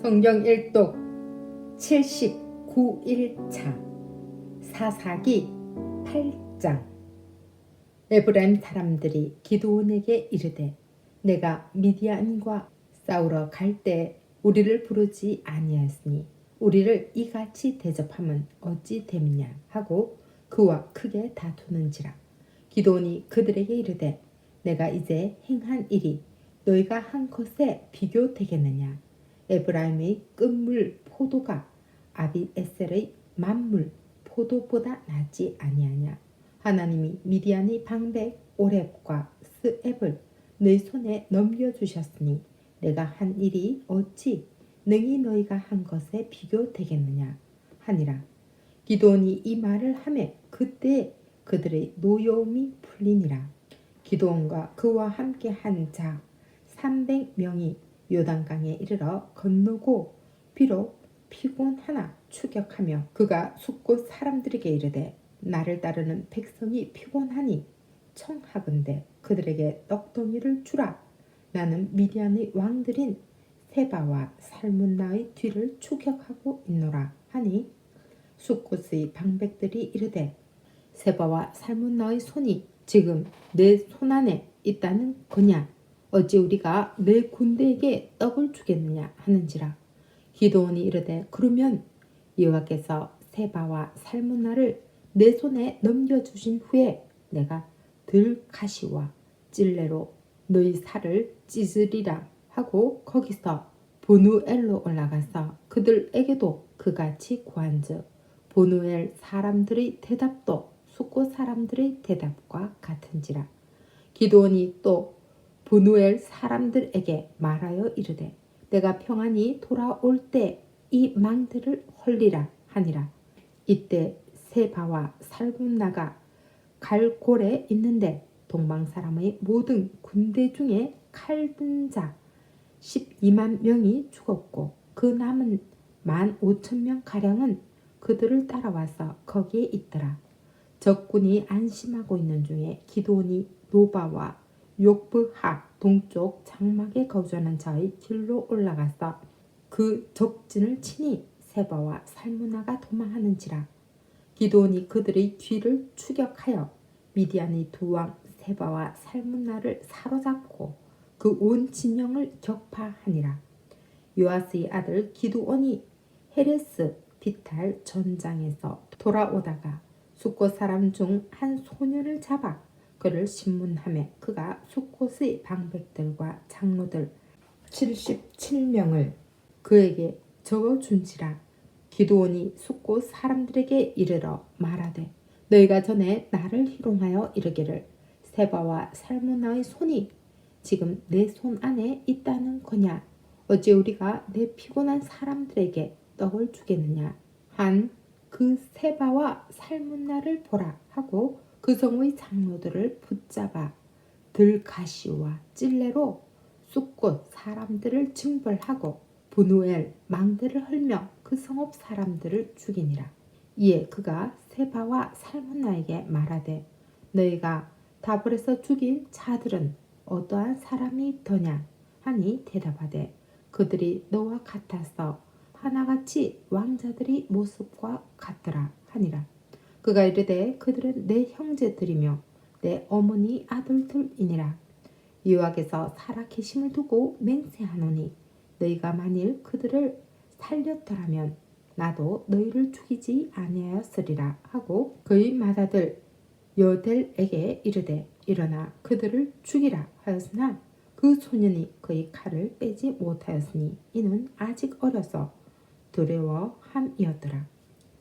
성경 일독 79일차 사사기 8장. 에브라임 사람들이 기드온에게 이르되 내가 미디안과 싸우러 갈 때 우리를 부르지 아니하였으니 우리를 이같이 대접함은 어찌 됨냐 하고 그와 크게 다투는지라. 기드온이 그들에게 이르되 내가 이제 행한 일이 너희가 한 것에 비교되겠느냐. 에브라임의 끝물 포도가 아비에셀의 만물 포도보다 낫지 아니하냐. 하나님이 미디안의 방백 오렙과 스앱을 너희 손에 넘겨주셨으니 내가 한 일이 어찌 능히 너희가 한 것에 비교되겠느냐 하니라. 기드온이 이 말을 하매 그때 그들의 노여움이 풀리니라. 기드온과 그와 함께 한 자 300명이 요단강에 이르러 건너고 비록 피곤하나 추격하며 그가 숫곳 사람들에게 이르되 나를 따르는 백성이 피곤하니 청하건대 그들에게 떡덩이를 주라. 나는 미디안의 왕들인 세바와 살문나의 뒤를 추격하고 있노라 하니 숫곳의 방백들이 이르되 세바와 살문나의 손이 지금 내 손안에 있다는 거냐. 어찌 우리가 내 군대에게 떡을 주겠느냐 하는지라. 기드온이 이르되 그러면 여호와께서 세바와 살문나를 내 손에 넘겨주신 후에 내가 들가시와 찔레로 너희 살을 찢으리라 하고 거기서 보누엘로 올라가서 그들에게도 그같이 구한즉 보누엘 사람들의 대답도 숫곳 사람들의 대답과 같은지라. 기드온이 또 보누엘 사람들에게 말하여 이르되 내가 평안히 돌아올 때 이 망들을 헐리라 하니라. 이때 세바와 살문나가 갈골에 있는데 동방 사람의 모든 군대 중에 칼든 자 12만 명이 죽었고 그 남은 15,000명 가량은 그들을 따라와서 거기에 있더라. 적군이 안심하고 있는 중에 기드온이 노바와 욕브하 동쪽 장막에 거주하는 자의 길로 올라가서 그 적진을 치니 세바와 살문나가 도망하는지라. 기드온이 그들의 뒤를 추격하여 미디안의 두 왕 세바와 살문나를 사로잡고 그 온 진영을 격파하니라. 요아스의 아들 기드온이 헤레스 비탈 전장에서 돌아오다가 숫곳 사람 중 한 소년을 잡아 그를 신문하며 그가 숫곳의 방백들과 장로들 77명을 그에게 적어준지라. 기드온이 숫곳 사람들에게 이르러 말하되 너희가 전에 나를 희롱하여 이르기를 세바와 살문나의 손이 지금 내 손 안에 있다는 거냐. 어찌 우리가 내 피곤한 사람들에게 떡을 주겠느냐 한 그 세바와 살문나를 보라 하고 그 성의 장로들을 붙잡아 들가시와 찔레로 숫곳 사람들을 징벌하고 보누엘 망대를 헐며 그 성읍 사람들을 죽이니라. 이에 그가 세바와 살문나에게 말하되 너희가 다볼에서 죽인 자들은 어떠한 사람이 더냐 하니 대답하되 그들이 너와 같아서 하나같이 왕자들의 모습과 같더라 하니라. 그가 이르되 그들은 내 형제들이며 내 어머니 아들들이니라. 여호와께서 살아계심을 두고 맹세하노니 너희가 만일 그들을 살렸더라면 나도 너희를 죽이지 아니하였으리라 하고 그의 맏아들 여델에게 이르되 일어나 그들을 죽이라 하였으나 그 소년이 그의 칼을 빼지 못하였으니 이는 아직 어려서 두려워함이었더라.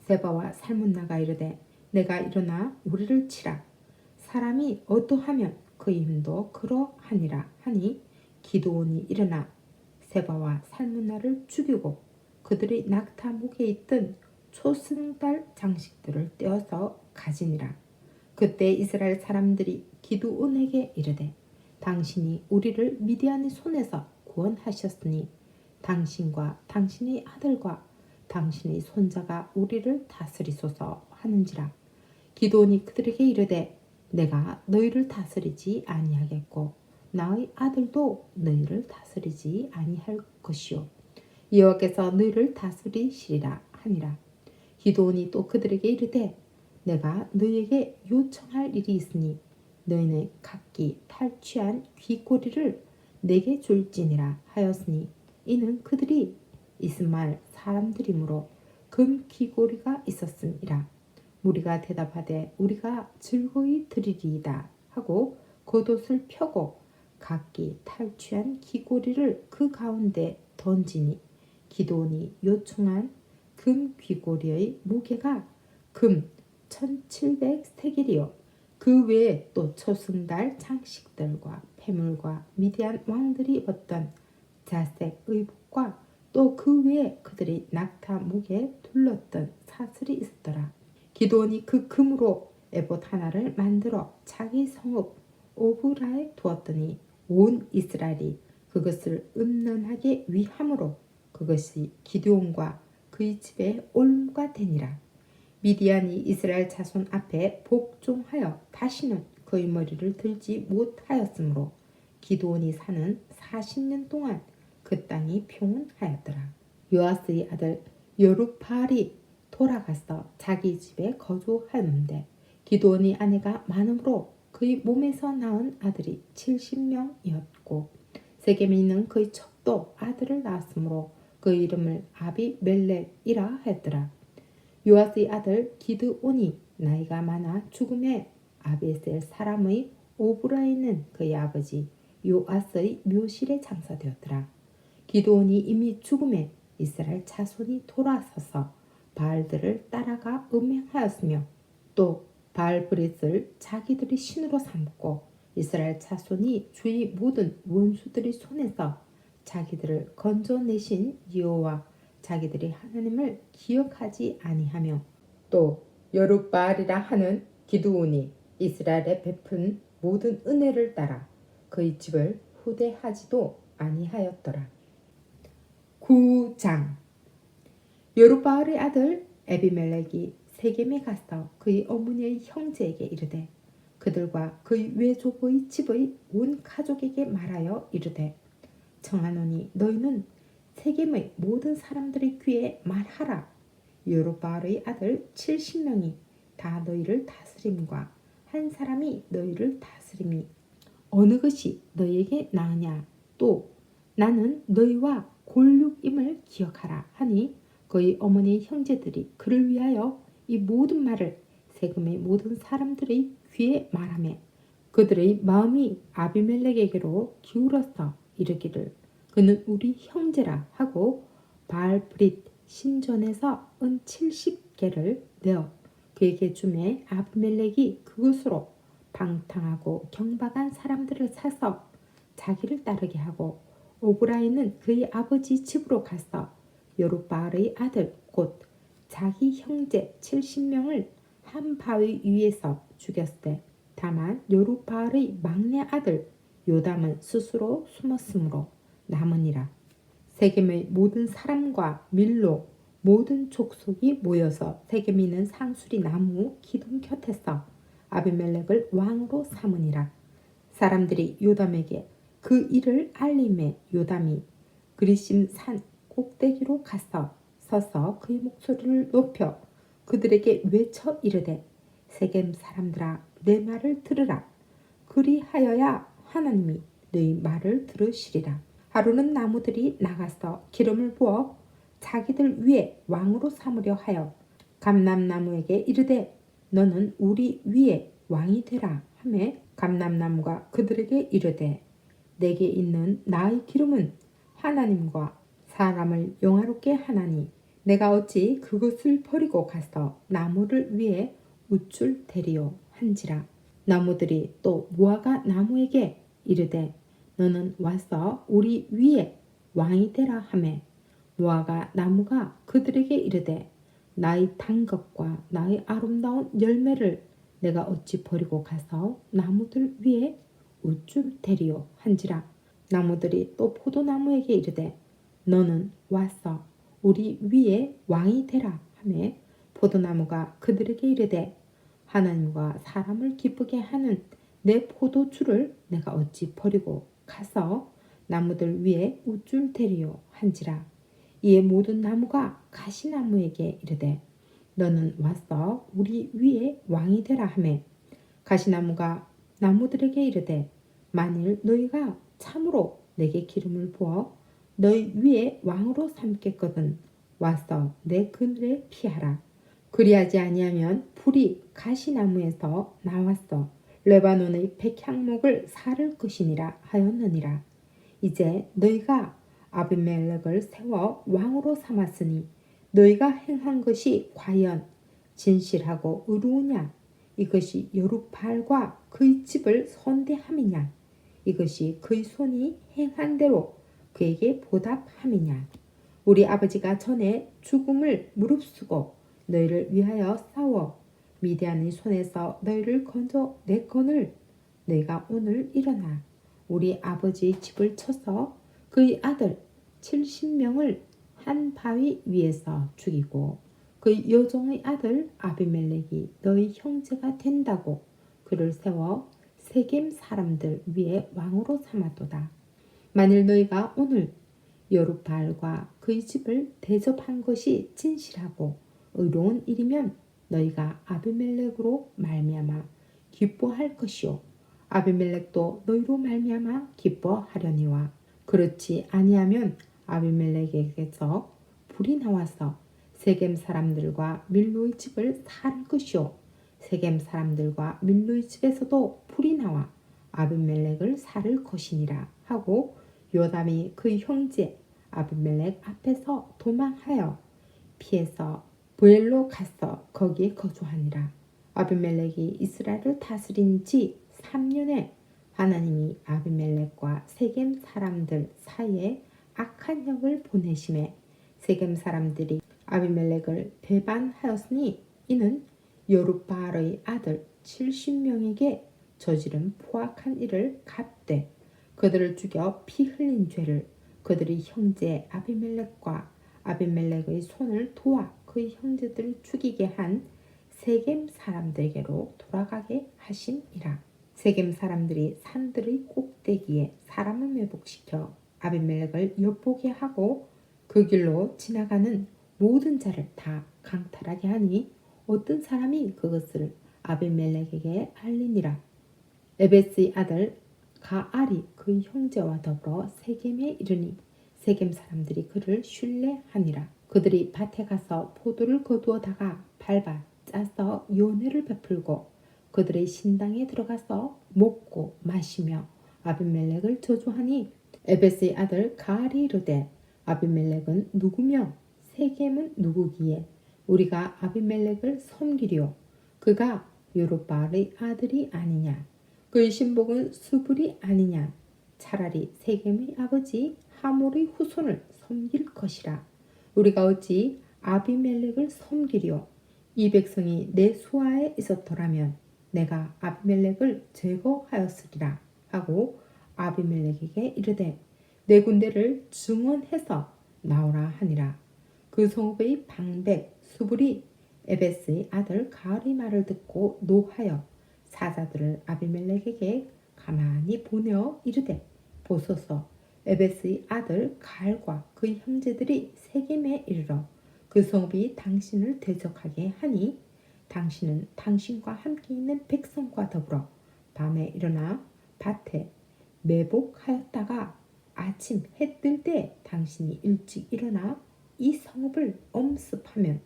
세바와 살문나가 이르되 내가 일어나 우리를 치라. 사람이 어떠하면 그의 힘도 그러하니라 하니 기드온이 일어나 세바와 살문나를 죽이고 그들의 낙타 목에 있던 초승달 장식들을 떼어서 가지니라. 그때 이스라엘 사람들이 기드온에게 이르되 당신이 우리를 미디안의 손에서 구원하셨으니 당신과 당신의 아들과 당신의 손자가 우리를 다스리소서 하는지라. 기드온이 그들에게 이르되 내가 너희를 다스리지 아니하겠고 나의 아들도 너희를 다스리지 아니할 것이요 여호와께서 너희를 다스리시리라 하니라. 기드온이 또 그들에게 이르되 내가 너희에게 요청할 일이 있으니 너희는 각기 탈취한 귀고리를 내게 줄지니라 하였으니 이는 그들이 이스마엘 사람들이므로 금 귀고리가 있었음이라. 무리가 대답하되 우리가 즐거이 드리리이다 하고 겉옷을 펴고 각기 탈취한 귀고리를 그 가운데 던지니 기드온이 요청한 금 귀고리의 무게가 금 1700세겔이요 그 외에 또 초승달 장식들과 폐물과 미디안 왕들이 입었던 자색 의복과 또 그 외에 그들이 낙타 목에 둘렀던 사슬이 있었더라. 기드온이 그 금으로 에봇 하나를 만들어 자기 성읍 오브라에 두었더니 온 이스라엘이 그것을 음란하게 위함으로 그것이 기드온과 그의 집에 올무가 되니라. 미디안이 이스라엘 자손 앞에 복종하여 다시는 그의 머리를 들지 못하였으므로 기드온이 사는 40년 동안 그 땅이 평온하였더라. 요아스의 아들 여룹바알이 돌아가서 자기 집에 거주하였는데 기드온의 아내가 많으므로 그의 몸에서 낳은 아들이 70명이었고 세겜에 있는 그의 척도 아들을 낳았으므로 그 이름을 아비멜렉이라 하였더라. 요아스의 아들 기드온이 나이가 많아 죽음에 아베셀 사람의 오브라에 있는 그의 아버지 요아스의 묘실에 장사되었더라. 기드온이 이미 죽음에 이스라엘 자손이 돌아서서 바알들을 따라가 음행하였으며 또 바알브릿을 자기들의 신으로 삼고 이스라엘 자손이 주의 모든 원수들의 손에서 자기들을 건져내신 여호와 자기들의 하나님을 기억하지 아니하며 또 여룹바알이라 하는 기드온이 이스라엘에 베푼 모든 은혜를 따라 그의 집을 후대하지도 아니하였더라. 9장 여룹바알의 아들 에비멜렉이 세겜에 가서 그의 어머니의 형제에게 이르되 그들과 그의 외조부의 집의 온 가족에게 말하여 이르되 청하노니 너희는 세겜의 모든 사람들의 귀에 말하라. 여룹바알의 아들 70명이 다 너희를 다스림과 한 사람이 너희를 다스림이 어느 것이 너희에게 나으냐. 또 나는 너희와 골육임을 기억하라 하니 그의 어머니의 형제들이 그를 위하여 이 모든 말을 세겜의 모든 사람들의 귀에 말하며 그들의 마음이 아비멜렉에게로 기울어서 이르기를 그는 우리 형제라 하고 바알브릿 신전에서 은 70개를 내어 그에게 주매 아비멜렉이 그것으로 방탕하고 경박한 사람들을 사서 자기를 따르게 하고 오브라에는 그의 아버지 집으로 가서 여룹바알의 아들 곧 자기 형제 70명을 한 바위 위에서 죽였을 다만 여룹바알의 막내 아들 요담은 스스로 숨었으므로 남으니라. 세겜의 모든 사람과 밀로 모든 족속이 모여서 세겜에 있는 상수리 나무 기둥 곁에서 아비멜렉을 왕으로 삼으니라. 사람들이 요담에게 그 일을 알림에 요담이 그리심 산 꼭대기로 가서 서서 그의 목소리를 높여 그들에게 외쳐 이르되 세겜 사람들아 내 말을 들으라. 그리하여야 하나님이 너희 말을 들으시리라. 하루는 나무들이 나가서 기름을 부어 자기들 위에 왕으로 삼으려 하여 감람나무에게 이르되 너는 우리 위에 왕이 되라 하매 감람나무가 그들에게 이르되 내게 있는 나의 기름은 하나님과 사람을 영화롭게 하나니 내가 어찌 그것을 버리고 가서 나무를 위에 우쭐대리요 한지라. 나무들이 또 무화과 나무에게 이르되 너는 와서 우리 위에 왕이 되라 하매 무화과 나무가 그들에게 이르되 나의 단 것과 나의 아름다운 열매를 내가 어찌 버리고 가서 나무들 위에 우쭐대리요 한지라. 나무들이 또 포도나무에게 이르되 너는 와서 우리 위에 왕이 되라 하매 포도나무가 그들에게 이르되 하나님과 사람을 기쁘게 하는 내 포도주를 내가 어찌 버리고 가서 나무들 위에 우쭐대리요 한지라. 이에 모든 나무가 가시나무에게 이르되 너는 와서 우리 위에 왕이 되라 하매 가시나무가 나무들에게 이르되 만일 너희가 참으로 내게 기름을 부어 너희 위에 왕으로 삼겠거든 와서 내 그늘에 피하라. 그리하지 아니하면 불이 가시나무에서 나왔어 레바논의 백향목을 사를 것이니라 하였느니라. 이제 너희가 아비멜렉을 세워 왕으로 삼았으니 너희가 행한 것이 과연 진실하고 의로우냐? 이것이 여룻바알과 그의 집을 선대함이냐? 이것이 그의 손이 행한 대로 그에게 보답함이냐? 우리 아버지가 전에 죽음을 무릅쓰고 너희를 위하여 싸워 미디안의 손에서 너희를 건져 냈거늘 너희가 오늘 일어나 우리 아버지의 집을 쳐서 그의 아들 70명을 한 바위 위에서 죽이고 그의 여종의 아들 아비멜렉이 너희 형제가 된다고 그를 세워 세겜 사람들 위에 왕으로 삼았도다. 만일 너희가 오늘 여룻바알과 그의 집을 대접한 것이 진실하고 의로운 일이면 너희가 아비멜렉으로 말미암아 기뻐할 것이요 아비멜렉도 너희로 말미암아 기뻐하려니와 그렇지 아니하면 아비멜렉에게서 불이 나와서 세겜 사람들과 밀로의 집을 살 것이요 세겜 사람들과 밀로의 집에서도 불이 나와 아비멜렉을 살을 것이니라 하고 요담이 그의 형제 아비멜렉 앞에서 도망하여 피해서 부엘로 가서 거기에 거주하니라. 아비멜렉이 이스라엘을 다스린 지 3년에 하나님이 아비멜렉과 세겜 사람들 사이에 악한 형을 보내심에 세겜 사람들이 아비멜렉을 배반하였으니 이는 여룻바알의 아들 70명에게 저지른 포악한 일을 갚되 그들을 죽여 피 흘린 죄를 그들의 형제 아비멜렉과 아비멜렉의 손을 도와 그의 형제들을 죽이게 한 세겜 사람들에게로 돌아가게 하심이라. 세겜 사람들이 산들의 꼭대기에 사람을 매복시켜 아비멜렉을 엿보게 하고 그 길로 지나가는 모든 자를 다 강탈하게 하니 어떤 사람이 그것을 아비멜렉에게 알리니라. 에베스의 아들 가알이 그의 형제와 더불어 세겜에 이르니 세겜 사람들이 그를 신뢰하니라. 그들이 밭에 가서 포도를 거두어다가 밟아 짜서 연회를 베풀고 그들의 신당에 들어가서 먹고 마시며 아비멜렉을 저주하니 에베스의 아들 가알이 이르되 아비멜렉은 누구며 세겜은 누구기에 우리가 아비멜렉을 섬기리요 그가 여룻바알의 아들이 아니냐 그의 신복은 수불이 아니냐 차라리 세겜의 아버지 하몰의 후손을 섬길 것이라. 우리가 어찌 아비멜렉을 섬기리요 이 백성이 내 수하에 있었더라면 내가 아비멜렉을 제거하였으리라 하고 아비멜렉에게 이르되 내 군대를 증언해서 나오라 하니라. 그 성읍의 방백 수불이 에베스의 아들 가알의 말을 듣고 노하여 사자들을 아비멜렉에게 가만히 보내어 이르되 보소서 에베스의 아들 가알과 그의 형제들이 세겜에 이르러 그 성읍이 당신을 대적하게 하니 당신은 당신과 함께 있는 백성과 더불어 밤에 일어나 밭에 매복하였다가 아침 해 뜰 때 당신이 일찍 일어나 이 성읍을 엄습하면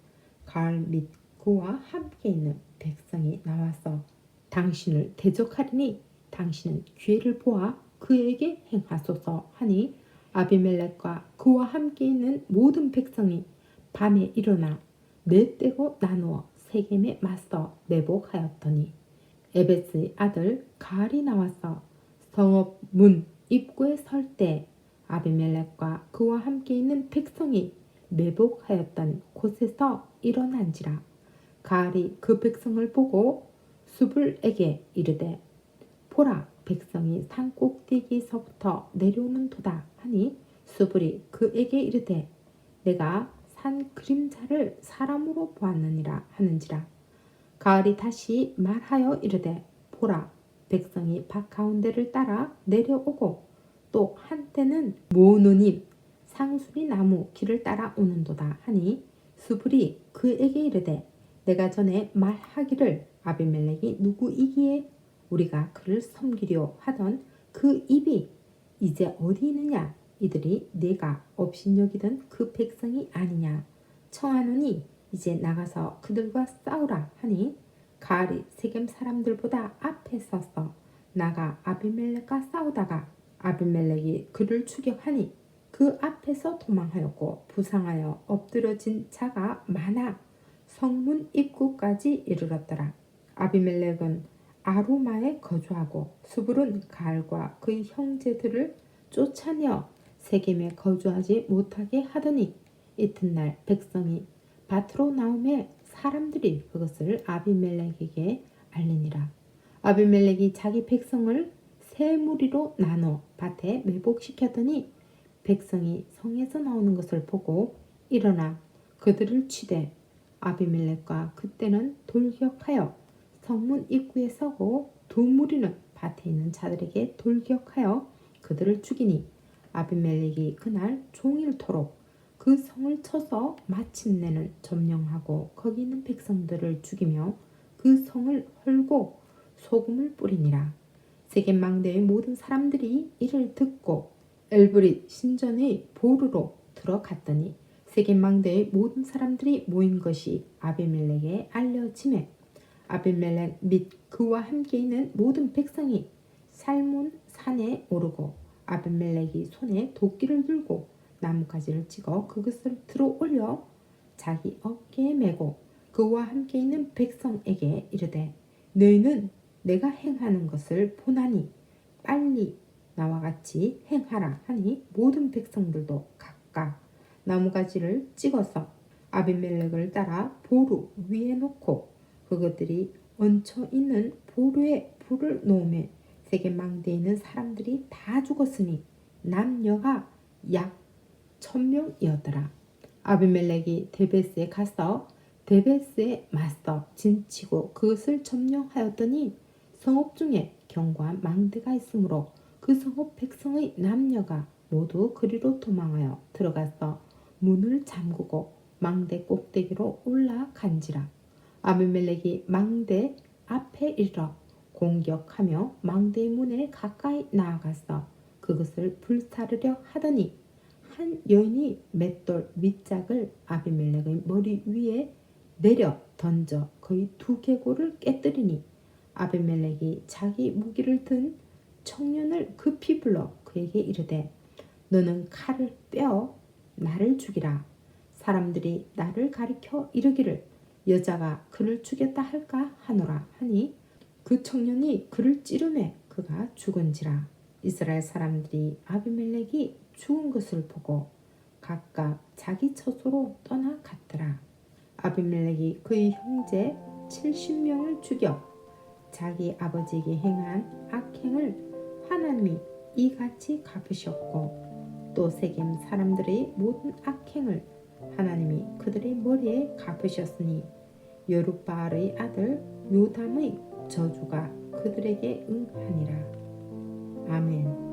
가알 및 그와 함께 있는 백성이 나와서 당신을 대적하리니 당신은 기회를 보아 그에게 행하소서 하니 아비멜렉과 그와 함께 있는 모든 백성이 밤에 일어나 넷떼고 나누어 세겜에 맞서 매복하였더니 에베스의 아들 가알이 나와서 성읍 문 입구에 설 때 아비멜렉과 그와 함께 있는 백성이 매복하였던 곳에서 일어난지라. 가알이 그 백성을 보고 수불에게 이르되 보라 백성이 산 꼭대기에서부터 내려오는 도다 하니 수불이 그에게 이르되 내가 산 그림자를 사람으로 보았느니라 하는지라. 가알이 다시 말하여 이르되 보라 백성이 밭 가운데를 따라 내려오고 또 한때는 모노님 상수리 나무 길을 따라 오는도다 하니 수불이 그에게 이르되 내가 전에 말하기를 아비멜렉이 누구이기에 우리가 그를 섬기려 하던 그 입이 이제 어디 있느냐 이들이 내가 업신여기던 그 백성이 아니냐 청하노니 이제 나가서 그들과 싸우라 하니 가알이 세겜 사람들보다 앞에 서서 나가 아비멜렉과 싸우다가 아비멜렉이 그를 추격하니 그 앞에서 도망하였고 부상하여 엎드러진 자가 많아 성문 입구까지 이르렀더라. 아비멜렉은 아루마에 거주하고 수불은 가알과 그의 형제들을 쫓아내어 세겜에 거주하지 못하게 하더니 이튿날 백성이 밭으로 나오매 사람들이 그것을 아비멜렉에게 알리니라. 아비멜렉이 자기 백성을 세 무리로 나눠 밭에 매복시켰더니 백성이 성에서 나오는 것을 보고 일어나 그들을 치되 아비멜렉과 그때는 돌격하여 성문 입구에 서고 두 무리는 밭에 있는 자들에게 돌격하여 그들을 죽이니 아비멜렉이 그날 종일토록 그 성을 쳐서 마침내는 점령하고 거기 있는 백성들을 죽이며 그 성을 헐고 소금을 뿌리니라. 세겜 망대의 모든 사람들이 이를 듣고 엘브릿 신전의 보루로 들어갔더니 세겜 망대의 모든 사람들이 모인 것이 아비멜렉에 알려지매 아비멜렉 및 그와 함께 있는 모든 백성이 살몬 산에 오르고 아비멜렉이 손에 도끼를 들고 나뭇가지를 찍어 그것을 들어 올려 자기 어깨에 메고 그와 함께 있는 백성에게 이르되 너희는 내가 행하는 것을 보나니 빨리 나와 같이 행하라 하니 모든 백성들도 각각 나무가지를 찍어서 아비멜렉을 따라 보루 위에 놓고 그것들이 얹혀 있는 보루에 불을 놓으매 세겜 망대에 있는 사람들이 다 죽었으니 남녀가 약 1000명이었더라. 아비멜렉이 데베스에 가서 데베스에 맞서 진치고 그것을 점령하였더니 성읍 중에 견고한 망대가 있으므로 그 성읍 백성의 남녀가 모두 그리로 도망하여 들어가서 문을 잠그고 망대 꼭대기로 올라간지라. 아비멜렉이 망대 앞에 이르러 공격하며 망대의 문에 가까이 나아가서 그것을 불사르려 하더니 한 여인이 맷돌 밑짝을 아비멜렉의 머리 위에 내려 던져 거의 두 계골을 깨뜨리니 아비멜렉이 자기 무기를 든 청년을 급히 불러 그에게 이르되 너는 칼을 빼어 나를 죽이라. 사람들이 나를 가리켜 이르기를 여자가 그를 죽였다 할까 하노라 하니 그 청년이 그를 찌르매 그가 죽은지라. 이스라엘 사람들이 아비멜렉이 죽은 것을 보고 각각 자기 처소로 떠나갔더라. 아비멜렉이 그의 형제 70명을 죽여 자기 아버지에게 행한 악행을 하나님이 이같이 갚으셨고 또 세겜 사람들의 모든 악행을 하나님이 그들의 머리에 갚으셨으니 여룻바알의 아들 요담의 저주가 그들에게 응하니라. 아멘.